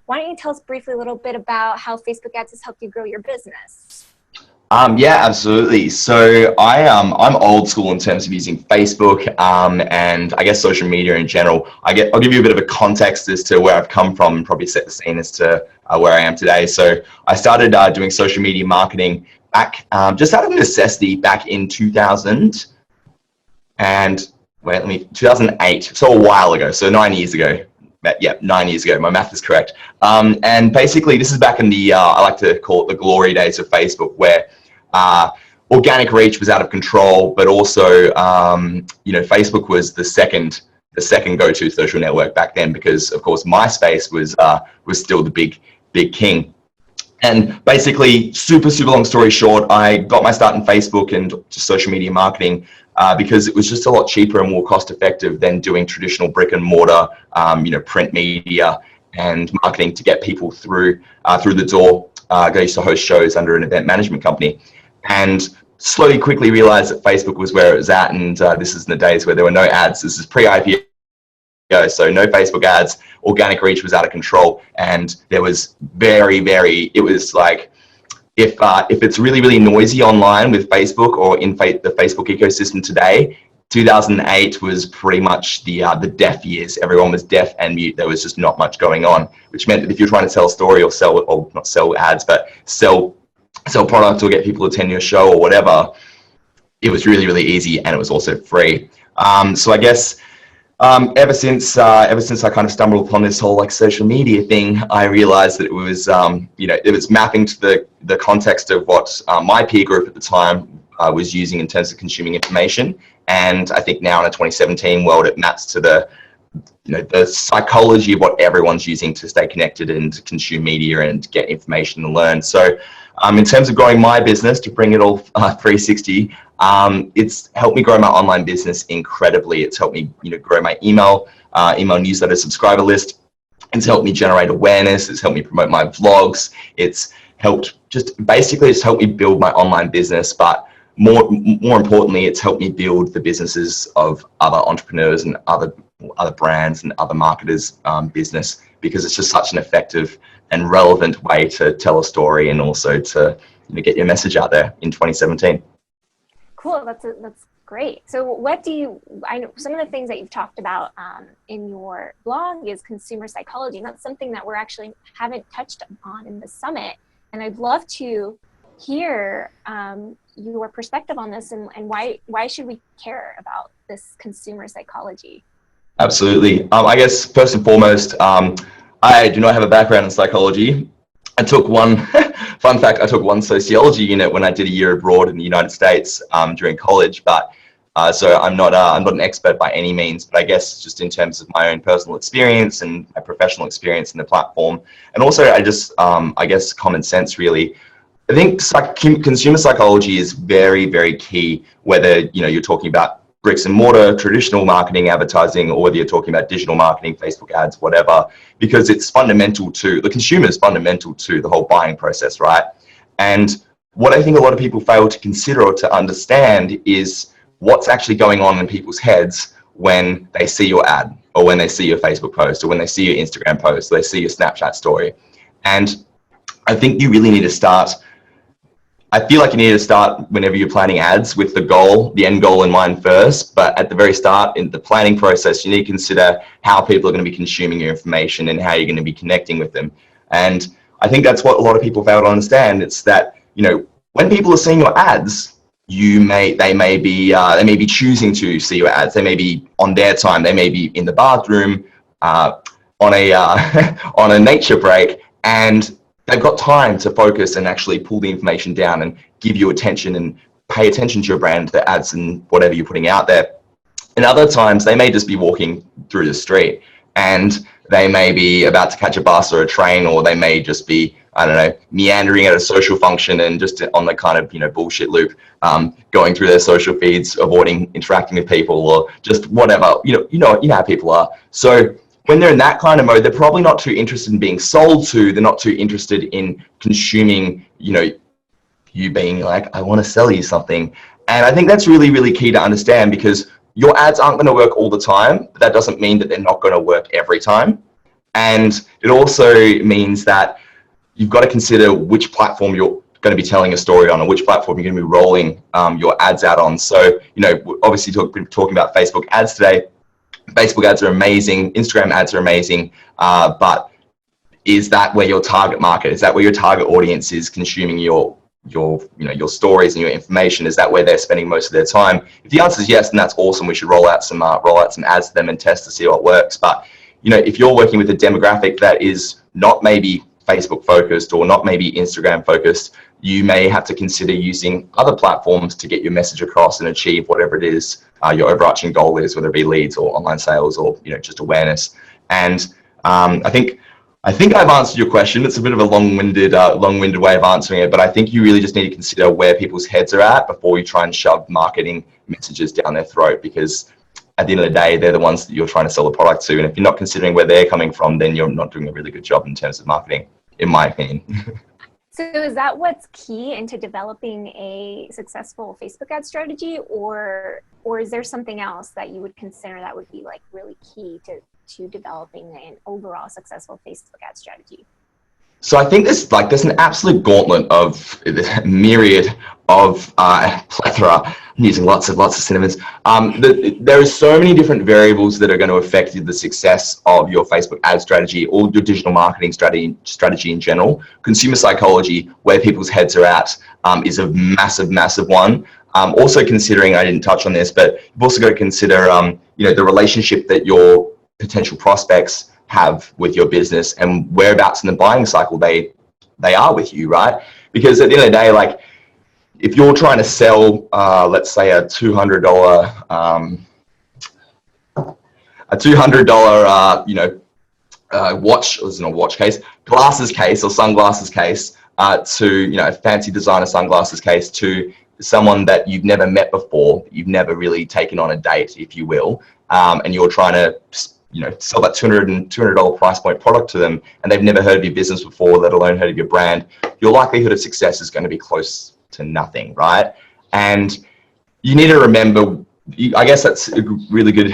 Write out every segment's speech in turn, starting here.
why don't you tell us briefly a little bit about how Facebook ads has helped you grow your business? Yeah, absolutely. So I'm old school in terms of using Facebook and I guess social media in general. I'll give you a bit of a context as to where I've come from and probably set the scene as to where I am today. So I started doing social media marketing back just out of necessity back in 2000 and 2008. So a while ago. So 9 years ago. Yeah, 9 years ago. My math is correct. And basically, this is back in the I like to call it the glory days of Facebook, where organic reach was out of control, but also Facebook was the second go-to social network back then, because of course MySpace was still the big king. And basically, super long story short, I got my start in Facebook and just social media marketing because it was just a lot cheaper and more cost effective than doing traditional brick and mortar, print media and marketing to get people through the door. I used to host shows under an event management company, and quickly realized that Facebook was where it was at. And this is in the days where there were no ads. This is pre-IPO. So no Facebook ads, organic reach was out of control, and there was it was like, if it's really noisy online with Facebook or in the Facebook ecosystem today, 2008 was pretty much the deaf years. Everyone was deaf and mute. There was just not much going on, which meant that if you're trying to tell a story or not sell ads, but sell products or get people to attend your show or whatever, it was really easy, and it was also free. So I guess ever since I kind of stumbled upon this whole social media thing, I realized that it was it was mapping to the context of what my peer group at the time was using in terms of consuming information. And I think now in a 2017 world, it maps to the psychology of what everyone's using to stay connected and to consume media and get information and learn. So in terms of growing my business, to bring it all 360, it's helped me grow my online business incredibly. It's helped me grow my email newsletter subscriber list. It's helped me generate awareness. It's helped me promote my vlogs. It's helped it's helped me build my online business, but more importantly, it's helped me build the businesses of other entrepreneurs and other brands and other marketers' business, because it's just such an effective and relevant way to tell a story and also to get your message out there in 2017. Cool, that's great. So I know some of the things that you've talked about in your blog is consumer psychology, and that's something that we're actually haven't touched on in the summit. And I'd love to hear your perspective on this, and why should we care about this consumer psychology? Absolutely. I guess first and foremost, I do not have a background in psychology. I took fun fact, I took one sociology unit when I did a year abroad in the United States during college, but so I'm not an expert by any means, but I guess just in terms of my own personal experience and my professional experience in the platform, and also I guess common sense really. I think consumer psychology is very key, whether you're talking about bricks and mortar, traditional marketing, advertising, or whether you're talking about digital marketing, Facebook ads, whatever, because it's fundamental to the consumer, is fundamental to the whole buying process, right? And what I think a lot of people fail to consider or to understand is what's actually going on in people's heads when they see your ad, or when they see your Facebook post, or when they see your Instagram post, or they see your Snapchat story. And I think you really need to start. I feel like you need to start whenever you're planning ads with the end goal in mind first. But at the very start, in the planning process, you need to consider how people are going to be consuming your information and how you're going to be connecting with them. And I think that's what a lot of people fail to understand. It's that, when people are seeing your ads, they may be choosing to see your ads. They may be on their time. They may be in the bathroom on a nature break, and they've got time to focus and actually pull the information down and give you attention and pay attention to your brand, the ads and whatever you're putting out there. And other times they may just be walking through the street, and they may be about to catch a bus or a train, or they may just be, meandering at a social function and just on the kind of, bullshit loop, going through their social feeds, avoiding interacting with people, or just whatever, you know how people are. So when they're in that kind of mode, they're probably not too interested in being sold to. They're not too interested in consuming, you being like, I want to sell you something. And I think that's really key to understand, because your ads aren't going to work all the time, but that doesn't mean that they're not going to work every time. And it also means that you've got to consider which platform you're going to be telling a story on, or which platform you're going to be rolling your ads out on. So, obviously talking about Facebook ads today. Facebook ads are amazing. Instagram ads are amazing. But is that where your target market, is that where your target audience is consuming your stories and your information? Is that where they're spending most of their time? If the answer is yes, then that's awesome. We should roll out some ads to them and test to see what works. But if you're working with a demographic that is not maybe Facebook focused or not maybe Instagram focused, you may have to consider using other platforms to get your message across and achieve whatever it is your overarching goal is, whether it be leads or online sales or just awareness. And I think I've answered your question. It's a bit of a long-winded way of answering it, but I think you really just need to consider where people's heads are at before you try and shove marketing messages down their throat, because at the end of the day, they're the ones that you're trying to sell the product to. And if you're not considering where they're coming from, then you're not doing a really good job in terms of marketing, in my opinion. So is that what's key into developing a successful Facebook ad strategy, or is there something else that you would consider that would be like really key to developing an overall successful Facebook ad strategy? So I think there's an absolute gauntlet of myriad of plethora. I'm using lots of synonyms. There are so many different variables that are going to affect the success of your Facebook ad strategy or your digital marketing strategy in general. Consumer psychology, where people's heads are at, is a massive one. Also considering, I didn't touch on this, but you've also got to consider the relationship that your potential prospects have with your business and whereabouts in the buying cycle they are with you, right? Because at the end of the day, like, if you're trying to sell, let's say a $200, watch, or not watch case, glasses case or sunglasses case, to a fancy designer sunglasses case, to someone that you've never met before, you've never really taken on a date, if you will, and you're trying to sell that $200 price point product to them, and they've never heard of your business before, let alone heard of your brand, your likelihood of success is going to be close to nothing, right? And you need to remember, I guess that's a really good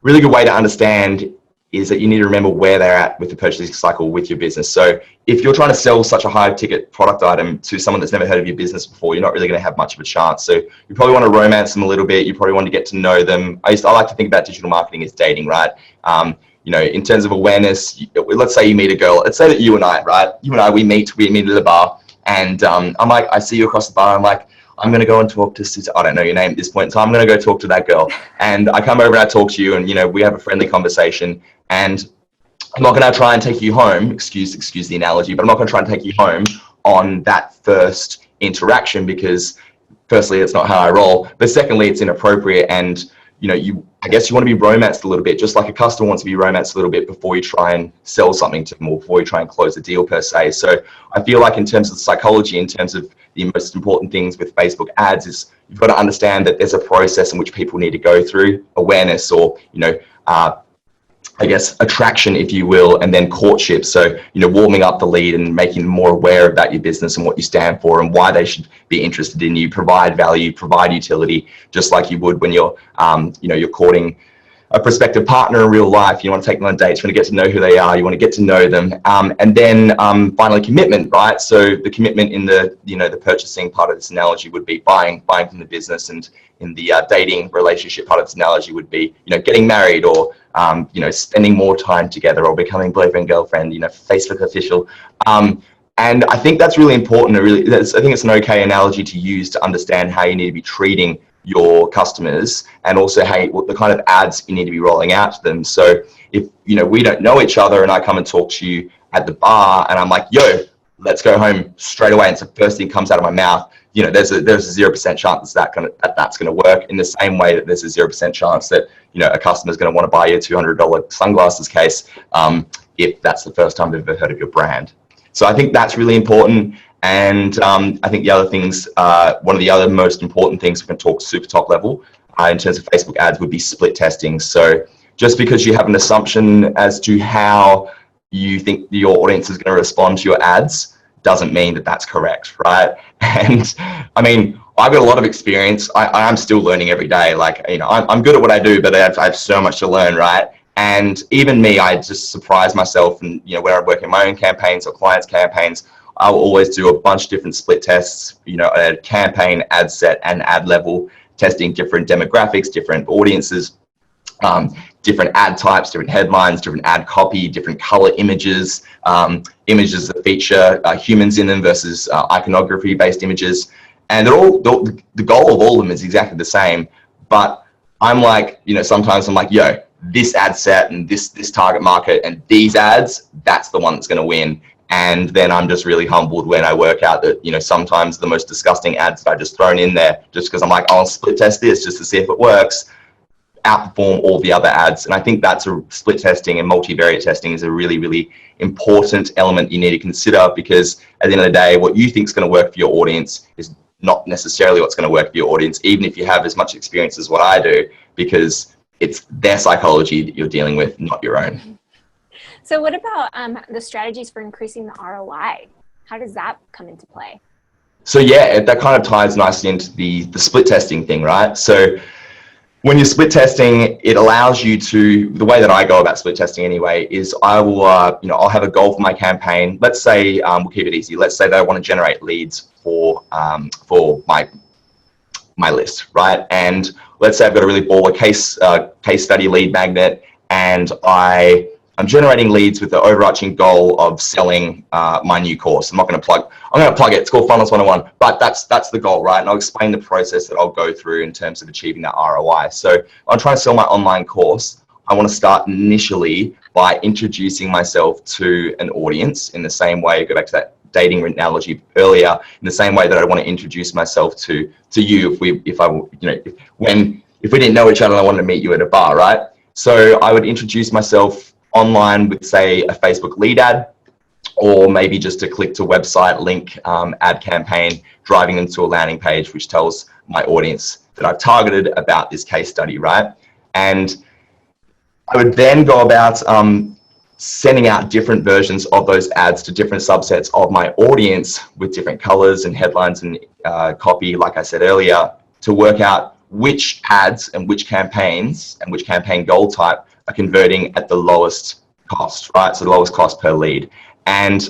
way to understand, is that you need to remember where they're at with the purchasing cycle with your business. So if you're trying to sell such a high ticket product item to someone that's never heard of your business before, you're not really going to have much of a chance. So you probably want to romance them a little bit. You probably want to get to know them. I like to think about digital marketing as dating, right? In terms of awareness, let's say you meet a girl. Let's say that you and I, right? We meet at a bar, and I'm like, I see you across the bar. I'm like, I'm going to go and talk to Susana. I don't know your name at this point, so I'm going to go talk to that girl. And I come over and I talk to you, and we have a friendly conversation. And I'm not going to try and take you home. Excuse the analogy, but I'm not going to try and take you home on that first interaction, because firstly, it's not how I roll. But secondly, it's inappropriate, and I guess you want to be romanced a little bit, just like a customer wants to be romanced a little bit before you try and sell something to them, or before you try and close a deal per se. So I feel like in terms of psychology, in terms of the most important things with Facebook ads, is you've got to understand that there's a process in which people need to go through: awareness, or I guess attraction, if you will, and then courtship. So, warming up the lead and making them more aware about your business and what you stand for and why they should be interested in you, provide value, provide utility, just like you would when you're, you're courting a prospective partner in real life. You want to take them on dates, you want to get to know who they are, you want to get to know them. And then finally, commitment, right? So the commitment in the, the purchasing part of this analogy would be buying from the business, and in the dating relationship part of this analogy would be, getting married, or, spending more time together, or becoming boyfriend, girlfriend, Facebook official. And I think that's really important. I think it's an okay analogy to use to understand how you need to be treating your customers, and also what the kind of ads you need to be rolling out to them. So if we don't know each other and I come and talk to you at the bar and I'm like, yo, let's go home straight away, and it's the first thing comes out of my mouth, there's a 0% chance that's going to work, in the same way that there's a 0% chance that a customer's going to want to buy your $200 sunglasses case if that's the first time they've ever heard of your brand. So I think that's really important. And I think the other things, one of the other most important things, we can talk super top level in terms of Facebook ads, would be split testing. So just because you have an assumption as to how you think your audience is going to respond to your ads doesn't mean that that's correct, right? And I mean, I've got a lot of experience. I'm still learning every day. Like, I'm good at what I do, but I have so much to learn, right? And even me, I just surprise myself, and when I work in my own campaigns or clients' campaigns, I'll always do a bunch of different split tests, at campaign, ad set, and ad level, testing different demographics, different audiences, different ad types, different headlines, different ad copy, different color images, images that feature humans in them versus iconography-based images. And the goal of all of them is exactly the same. But I'm like, sometimes I'm like, yo, this ad set and this target market and these ads, that's the one that's going to win. And then I'm just really humbled when I work out that, sometimes the most disgusting ads that I just thrown in there, just because I'm like, I'll split test this just to see if it works, outperform all the other ads. And I think that's a split testing and multivariate testing is a really, really important element you need to consider, because at the end of the day, what you think is going to work for your audience is not necessarily what's going to work for your audience, even if you have as much experience as what I do, because it's their psychology that you're dealing with, not your own. So what about the strategies for increasing the ROI? How does that come into play? So yeah, that kind of ties nicely into the split testing thing, right? So when you're split testing, it allows you to, the way that I go about split testing anyway, is I will, I'll have a goal for my campaign. Let's say, we'll keep it easy. Let's say that I want to generate leads for my list, right? And let's say I've got a really baller case study lead magnet, and I'm generating leads with the overarching goal of selling my new course. I'm going to plug it. It's called Funnels 101, but that's the goal, right? And I'll explain the process that I'll go through in terms of achieving that ROI. So I'm trying to sell my online course. I want to start initially by introducing myself to an audience in the same way, go back to that dating analogy earlier, in the same way that I want to introduce myself to you if we didn't know each other and I wanted to meet you at a bar, right? So I would introduce myself online with, say, a Facebook lead ad, or maybe just a click to website link ad campaign, driving them to a landing page which tells my audience that I've targeted about this case study, right? And I would then go about sending out different versions of those ads to different subsets of my audience with different colors and headlines and copy, like I said earlier, to work out which ads and which campaigns and which campaign goal type are converting at the lowest cost, right? So the lowest cost per lead. And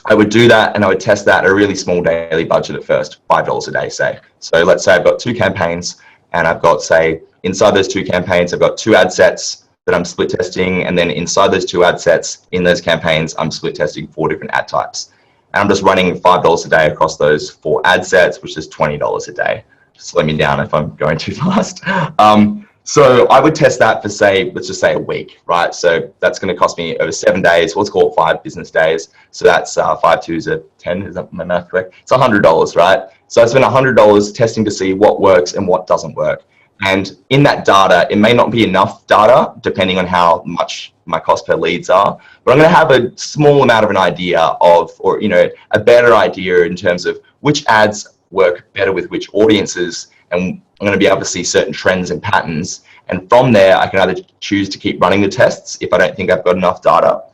I would do that, and I would test that at a really small daily budget at first, $5 a day, say. So let's say I've got 2 campaigns, and I've got, say, inside those 2 campaigns, I've got 2 ad sets that I'm split testing, and then inside those 2 ad sets, in those campaigns, I'm split testing 4 different ad types. And I'm just running $5 a day across those 4 ad sets, which is $20 a day. Just slow me down if I'm going too fast. So I would test that for, say, let's just say a week, right? So that's going to cost me over 7 days. Let's call it 5 business days. So that's 5 2s are 10. Is that my math correct? It's $100, right? So I spent $100 testing to see what works and what doesn't work. And in that data, it may not be enough data, depending on how much my cost per leads are, but I'm going to have a small amount of an idea of, or, a better idea in terms of which ads work better with which audiences, and I'm going to be able to see certain trends and patterns. And from there, I can either choose to keep running the tests if I don't think I've got enough data,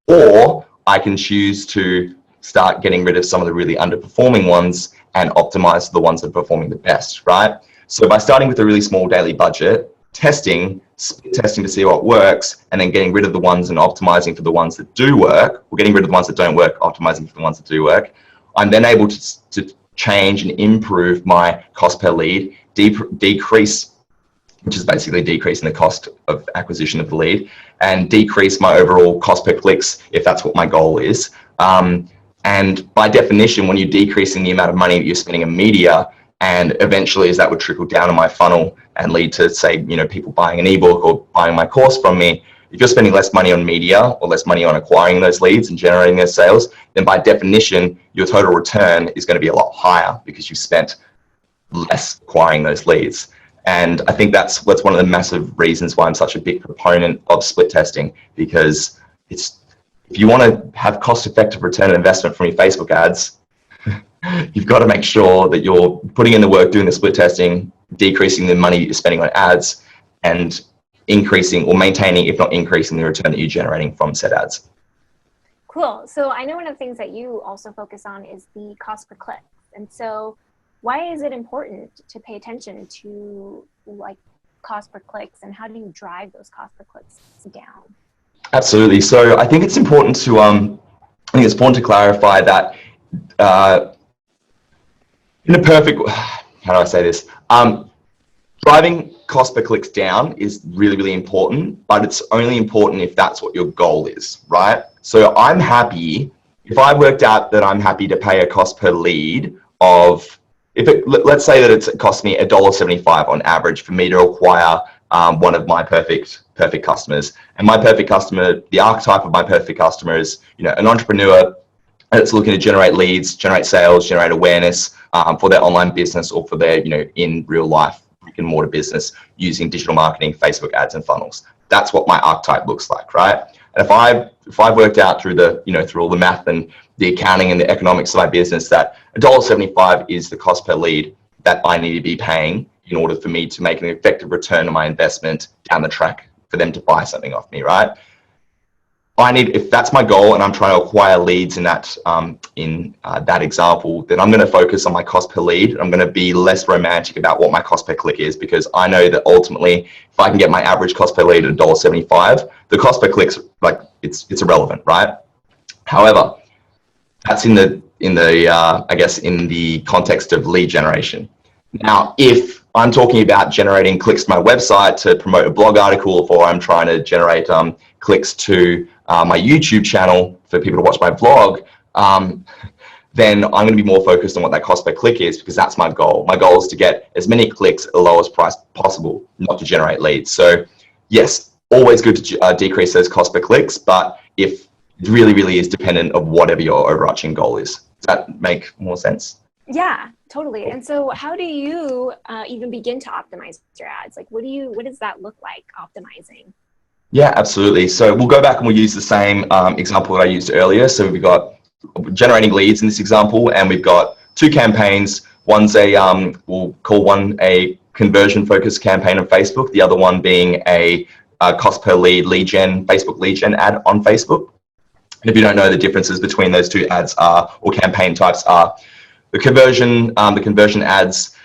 or I can choose to start getting rid of some of the really underperforming ones and optimize the ones that are performing the best, right? So by starting with a really small daily budget, testing to see what works, and then getting rid of the ones and optimizing for the ones that do work, or getting rid of the ones that don't work, optimizing for the ones that do work, I'm then able to change and improve my cost per lead, decrease, which is basically decreasing the cost of acquisition of the lead, and decrease my overall cost per clicks if that's what my goal is. And by definition, when you're decreasing the amount of money that you're spending in media, and eventually as that would trickle down in my funnel and lead to, say, people buying an ebook or buying my course from me, if you're spending less money on media or less money on acquiring those leads and generating those sales, then by definition, your total return is going to be a lot higher because you spent less acquiring those leads. And I think that's one of the massive reasons why I'm such a big proponent of split testing, because if you want to have cost-effective return on investment from your Facebook ads, you've got to make sure that you're putting in the work, doing the split testing, decreasing the money you're spending on ads, and increasing or maintaining, if not increasing, the return that you're generating from said ads. Cool. So I know one of the things that you also focus on is the cost per click. And so why is it important to pay attention to cost per clicks, and how do you drive those cost per clicks down? Absolutely. So I think it's important to clarify that in a perfect, how do I say this? Driving cost per clicks down is really, really important, but it's only important if that's what your goal is, right? So I'm happy, if I worked out that I'm happy to pay a cost per lead of, let's say that it costs me $1.75 on average for me to acquire one of my perfect customers. And my perfect customer, the archetype of my perfect customer is, an entrepreneur that's looking to generate leads, generate sales, generate awareness for their online business or for their, in real life brick and mortar business using digital marketing, Facebook ads and funnels. That's what my archetype looks like, right? And if I've worked out through through all the math and the accounting and the economics of my business that $1.75 is the cost per lead that I need to be paying in order for me to make an effective return on my investment down the track for them to buy something off me, right? If that's my goal and I'm trying to acquire leads in that example, then I'm going to focus on my cost per lead. I'm going to be less romantic about what my cost per click is, because I know that ultimately, if I can get my average cost per lead at $1.75, the cost per click's it's irrelevant, right? However, that's in the context of lead generation. Now, if I'm talking about generating clicks to my website to promote a blog article, or I'm trying to generate clicks to my YouTube channel for people to watch my vlog, then I'm going to be more focused on what that cost per click is, because that's my goal. My goal is to get as many clicks at the lowest price possible, not to generate leads. So yes, always good to decrease those cost per clicks, but if it really, really is dependent of whatever your overarching goal is. Does that make more sense? Yeah, totally. And so how do you even begin to optimize your ads? Like, what does that look like, optimizing? Yeah, absolutely. So we'll go back and we'll use the same example that I used earlier. So we've got generating leads in this example, and we've got two campaigns. One's we'll call one a conversion focused campaign on Facebook. The other one being a cost per lead Facebook lead gen ad on Facebook. And if you don't know, the differences between those two ads or campaign types are the conversion ads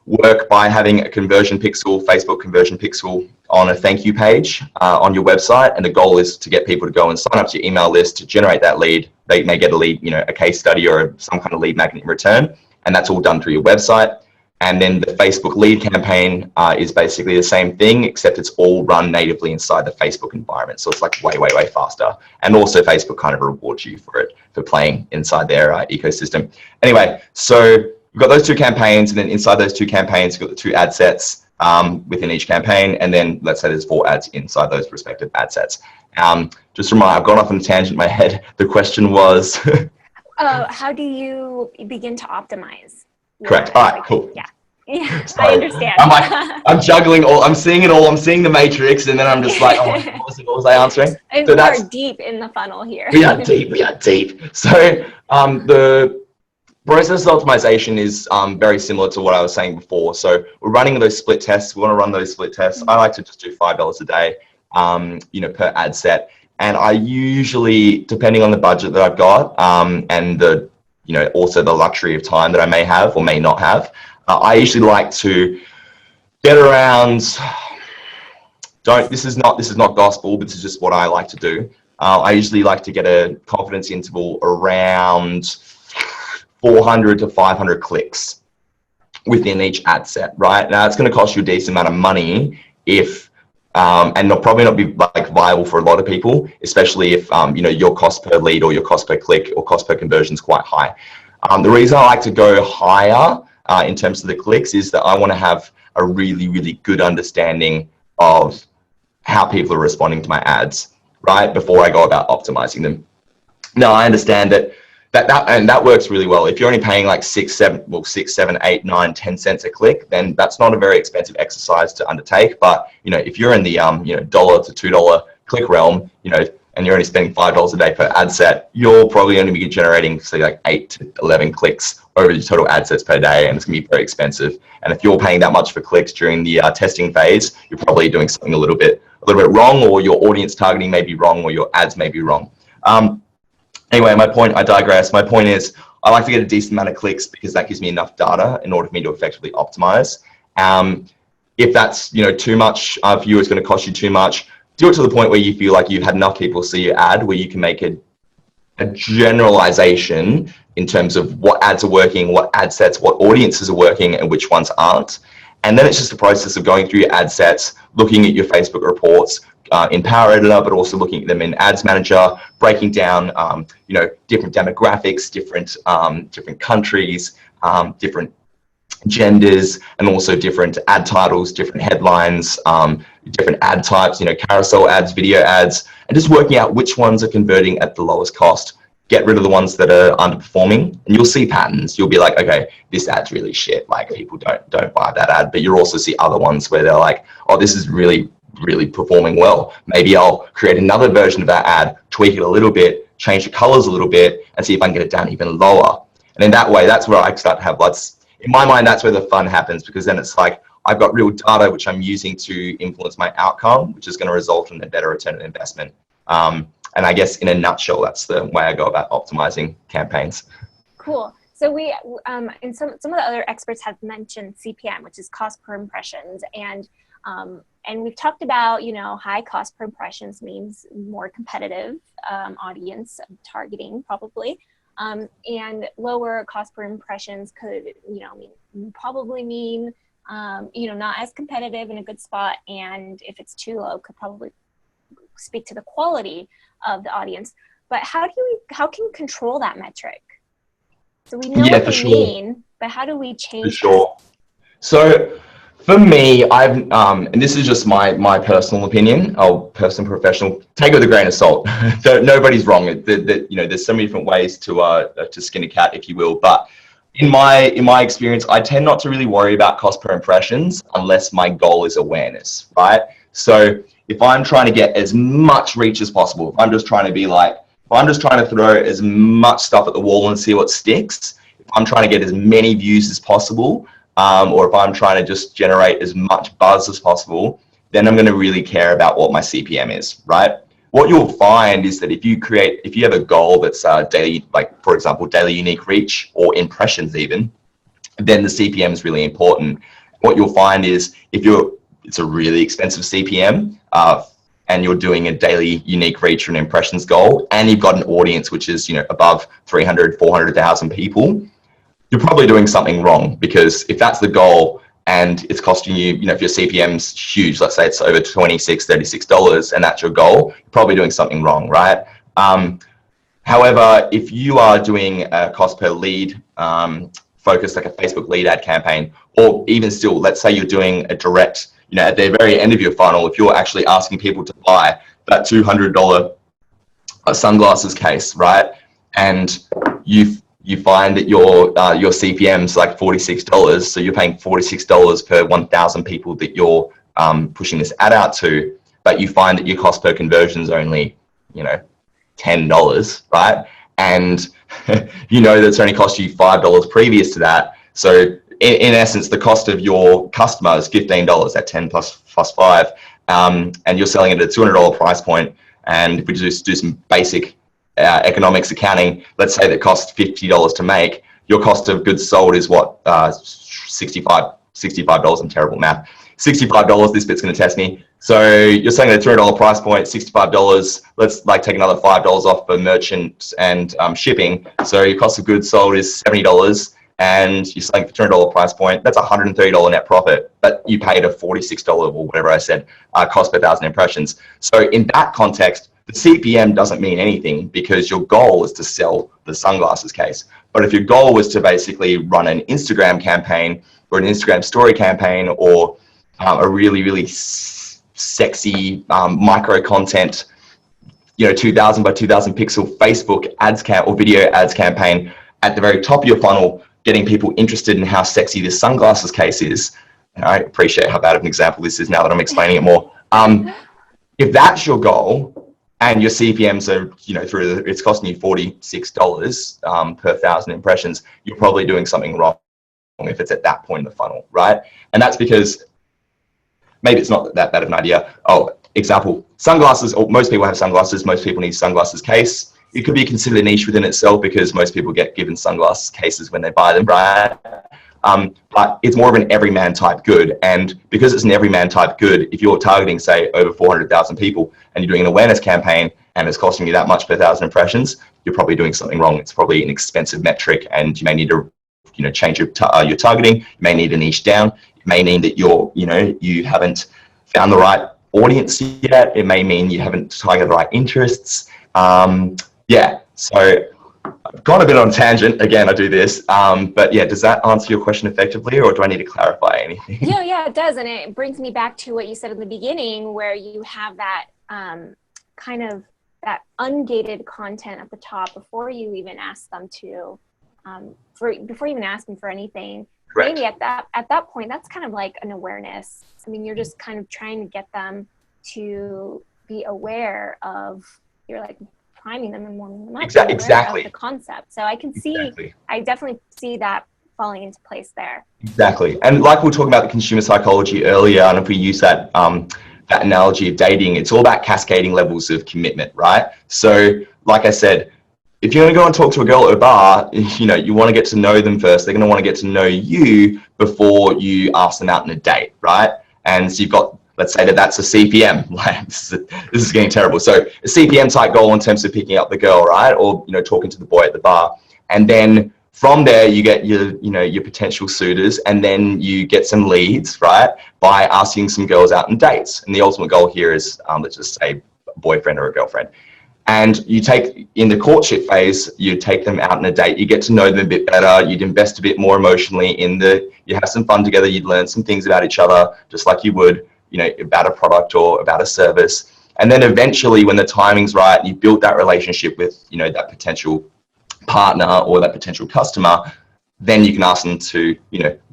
work by having a conversion pixel, Facebook conversion pixel, on a thank you page on your website, and the goal is to get people to go and sign up to your email list to generate that lead. They may get a lead, a case study or some kind of lead magnet in return, and that's all done through your website. And then the Facebook lead campaign is basically the same thing, except it's all run natively inside the Facebook environment. So it's like way, way, way faster. And also Facebook kind of rewards you for playing inside their ecosystem. Anyway, so we've got those two campaigns, and then inside those two campaigns, we've got the two ad sets within each campaign. And then let's say there's 4 ads inside those respective ad sets. Just a reminder, I've gone off on a tangent in my head. The question was... how do you begin to optimize? Correct. All right, cool. Yeah, I understand. I'm juggling I'm seeing it all. I'm seeing the matrix, and then I'm just like, oh, what was I answering? And so we're deep in the funnel here. We are deep. So the process optimization is very similar to what I was saying before. So we're running those split tests. We want to run those split tests. I like to just do $5 a day, per ad set. And I usually, depending on the budget that I've got, and the also the luxury of time that I may have or may not have, I usually like to get around, this is not gospel, but this is just what I like to do. I usually like to get a confidence interval around 400 to 500 clicks within each ad set, right? Now it's going to cost you a decent amount of money if, and probably not be viable for a lot of people, especially if your cost per lead or your cost per click or cost per conversion is quite high. The reason I like to go higher in terms of the clicks is that I want to have a really, really good understanding of how people are responding to my ads, right, before I go about optimizing them. Now I understand that works really well. If you're only paying like 6, 7, 8, 9, 10 cents a click, then that's not a very expensive exercise to undertake. But if you're in the $1 to $2 click realm, and you're only spending $5 a day per ad set, you'll probably only be generating say like 8 to 11 clicks over the total ad sets per day, and it's gonna be very expensive. And if you're paying that much for clicks during the testing phase, you're probably doing something a little bit wrong, or your audience targeting may be wrong, or your ads may be wrong. Anyway, I digress. My point is, I like to get a decent amount of clicks because that gives me enough data in order for me to effectively optimize. If that's, you know, too much for you, it's going to cost you too much. Do it to the point where you feel like you've had enough people see your ad, where you can make a generalization in terms of what ads are working, what ad sets, what audiences are working, and which ones aren't. And then it's just a process of going through your ad sets, looking at your Facebook reports in Power Editor, but also looking at them in Ads Manager, breaking down, you know, different demographics, different countries, different genders, and also different ad titles, different headlines, different ad types, you know, carousel ads, video ads, and just working out which ones are converting at the lowest cost. Get rid of the ones that are underperforming, and you'll see patterns. You'll be like, okay, this ad's really shit. Like, people don't buy that ad. But you'll also see other ones where they're like, oh, this is really performing well. Maybe I'll create another version of that ad, tweak it a little bit, change the colors a little bit, and see if I can get it down even lower. And in that way, that's where I start to have in my mind, that's where the fun happens, because then it's like, I've got real data which I'm using to influence my outcome, which is going to result in a better return on investment. And I guess in a nutshell, that's the way I go about optimizing campaigns. Cool. So we, and some of the other experts have mentioned CPM, which is cost per impressions. And we've talked about, you know, high cost per impressions means more competitive audience targeting probably. And lower cost per impressions could, you know, probably mean, you know, not as competitive in a good spot. And if it's too low, could probably speak to the quality of the audience. But how can we control that metric? So we know what they mean, but how do we change that? So for me, and this is just my personal opinion, personal, professional, take it with a grain of salt. Nobody's wrong. You know, there's so many different ways to skin a cat, if you will. But in my experience, I tend not to really worry about cost per impressions unless my goal is awareness, right? So if I'm trying to get as much reach as possible, if I'm just trying to throw as much stuff at the wall and see what sticks, if I'm trying to get as many views as possible, or if I'm trying to just generate as much buzz as possible, then I'm going to really care about what my CPM is, right? What you'll find is that if you have a goal that's daily, like for example, daily unique reach or impressions even, then the CPM is really important. What you'll find is it's a really expensive CPM, and you're doing a daily unique reach or an impressions goal, and you've got an audience which is, you know, above 300, 400,000 people, you're probably doing something wrong. Because if that's the goal and it's costing you, you know, if your CPM's huge, let's say it's over $26, $36, and that's your goal, you're probably doing something wrong, right? However, if you are doing a cost per lead focus, like a Facebook lead ad campaign, or even still, let's say you're doing a direct, you know, at the very end of your funnel, if you're actually asking people to buy that $200 sunglasses case, right? And you find that your CPM's like $46, so you're paying $46 per 1,000 people that you're pushing this ad out to, but you find that your cost per conversion is only, you know, $10, right? And you know that's only cost you $5 previous to that. So in essence, the cost of your customer is $15 at 10 plus 5, and you're selling it at a $200 price point. And if we just do some basic economics accounting, let's say that costs $50 to make, your cost of goods sold is what, $65. I'm terrible at math. $65, this bit's going to test me. So you're selling at a $200 price point, $65. Let's like take another $5 off for merchant and shipping. So your cost of goods sold is $70, and you're selling at a $200 price point. That's $130 net profit, but you paid a $46 or whatever I said cost per 1,000 impressions. So in that context, the CPM doesn't mean anything, because your goal is to sell the sunglasses case. But if your goal was to basically run an Instagram campaign or an Instagram story campaign, or a really sexy micro content, you know, 2,000 by 2,000 pixel Facebook ads or video ads campaign at the very top of your funnel, getting people interested in how sexy this sunglasses case is. And I appreciate how bad of an example this is now that I'm explaining it more. If that's your goal, and your CPMs are, you know, it's costing you $46 per 1,000 impressions, you're probably doing something wrong if it's at that point in the funnel, right? And that's because maybe it's not that bad of an idea. Oh, example, sunglasses, or most people have sunglasses, most people need sunglasses case. It could be considered a niche within itself, because most people get given sunglasses cases when they buy them, right? but it's more of an everyman type good. And because it's an everyman type good, if you're targeting, say, over 400,000 people and you're doing an awareness campaign and it's costing you that much per 1,000 impressions, you're probably doing something wrong. It's probably an expensive metric, and you may need to, change your targeting. You may need to niche down. It may mean that you haven't found the right audience yet. It may mean you haven't targeted the right interests. Yeah, so I've gone a bit on a tangent. Again, I do this. But yeah, does that answer your question effectively, or do I need to clarify anything? Yeah, it does. And it brings me back to what you said in the beginning, where you have that kind of that ungated content at the top before you even ask them to, before you even ask them for anything. Correct. Maybe at that point, that's kind of like an awareness. I mean, you're just kind of trying to get them to be aware of, you're like priming them and warming them up. Exactly. Of the concept. So I can see, I definitely see that falling into place there. Exactly. And like we were talking about the consumer psychology earlier, and if we use that, that analogy of dating, it's all about cascading levels of commitment, right? So like I said, if you're going to go and talk to a girl at a bar, you want to get to know them first. They're going to want to get to know you before you ask them out on a date, right? And so you've got, let's say that's a CPM. Like, this is getting terrible. So a CPM type goal in terms of picking up the girl, right? Or, talking to the boy at the bar. And then from there, you get your potential suitors, and then you get some leads, right? By asking some girls out on dates. And the ultimate goal here is, let's just say, a boyfriend or a girlfriend. And you take, in the courtship phase, you take them out on a date, you get to know them a bit better, you'd invest a bit more emotionally you have some fun together, you'd learn some things about each other, just like you would, about a product or about a service. And then eventually, when the timing's right, you've built that relationship with, that potential partner or that potential customer, then you can ask them to,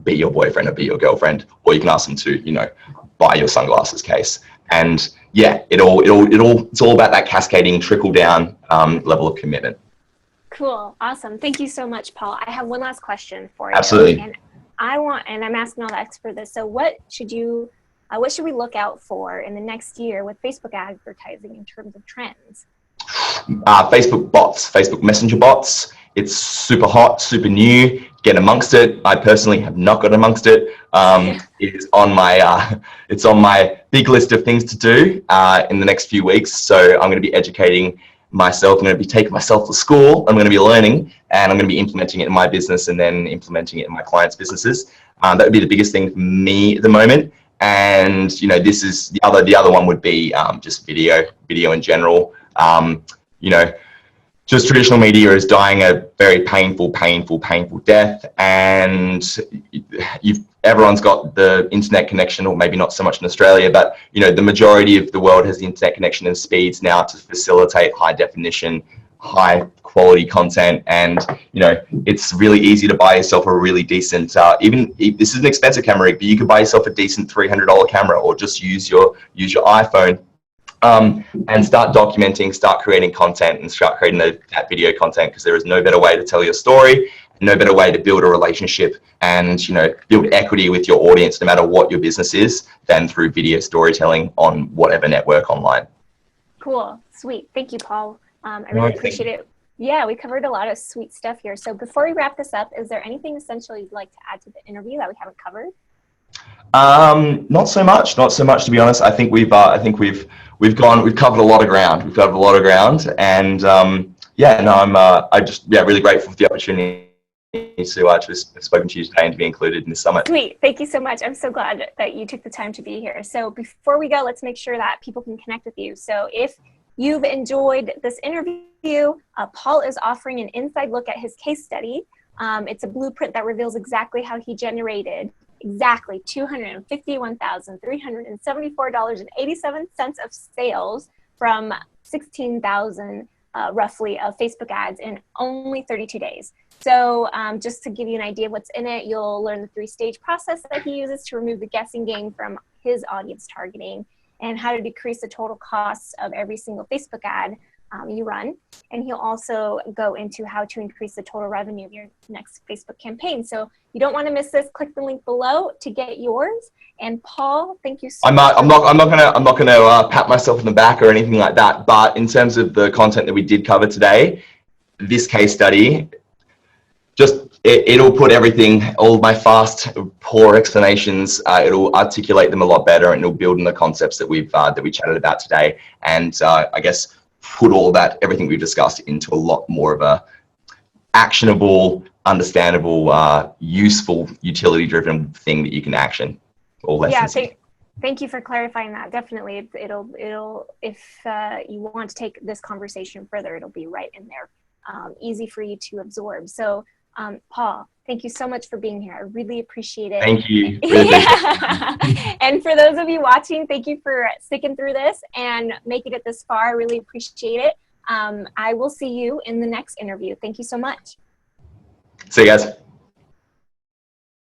be your boyfriend or be your girlfriend, or you can ask them to, buy your sunglasses case. And yeah, it's all about that cascading, trickle down level of commitment. Cool. Awesome. Thank you so much, Paul. I have one last question for you. Absolutely. And I'm asking all the experts for this. So what should we look out for in the next year with Facebook advertising in terms of trends? Facebook bots, Facebook Messenger bots. It's super hot, super new. Get amongst it. I personally have not got amongst it. It's on my big list of things to do in the next few weeks. So I'm going to be educating myself. I'm going to be taking myself to school. I'm going to be learning, and I'm going to be implementing it in my business and then implementing it in my clients' businesses. That would be the biggest thing for me at the moment. And this is the other one would be just video in general. Just traditional media is dying a very painful death, and everyone's got the internet connection, or maybe not so much in Australia, but the majority of the world has the internet connection and speeds now to facilitate high definition, high quality content. And it's really easy to buy yourself a really decent, even if this is an expensive camera, but you could buy yourself a decent $300 camera, or just use your iPhone. And start documenting, start creating content, and start creating that video content, because there is no better way to tell your story, no better way to build a relationship and build equity with your audience, no matter what your business is, than through video storytelling on whatever network online. Cool. Sweet. Thank you, Paul. I really appreciate it. Yeah, we covered a lot of sweet stuff here. So before we wrap this up, is there anything essential you'd like to add to the interview that we haven't covered? Not so much, to be honest. I think we've covered a lot of ground. And I'm really grateful for the opportunity to have spoken to you today and to be included in this summit. Sweet. Thank you so much. I'm so glad that you took the time to be here. So before we go, let's make sure that people can connect with you. So if you've enjoyed this interview, Paul is offering an inside look at his case study. It's a blueprint that reveals exactly how he generated exactly $251,374.87 of sales from 16,000 roughly of Facebook ads in only 32 days. So just to give you an idea of what's in it, you'll learn the 3-stage process that he uses to remove the guessing game from his audience targeting, and how to decrease the total costs of every single Facebook ad you run. And he'll also go into how to increase the total revenue of your next Facebook campaign. So you don't want to miss this. Click the link below to get yours. And Paul, thank you so much. I'm not gonna pat myself on the back or anything like that. But in terms of the content that we did cover today, this case study, it'll put everything, all my fast, poor explanations, it'll articulate them a lot better, and it'll build on the concepts that we chatted about today. And I guess put all that, everything we've discussed, into a lot more of a actionable, understandable, useful, utility-driven thing that you can action. All lessons. Yeah, thank you for clarifying that. Definitely, it'll if you want to take this conversation further, it'll be right in there, easy for you to absorb. So, Paul, thank you so much for being here. I really appreciate it. Thank you. Really appreciate it. And for those of you watching, thank you for sticking through this and making it this far. I really appreciate it. I will see you in the next interview. Thank you so much. See you guys.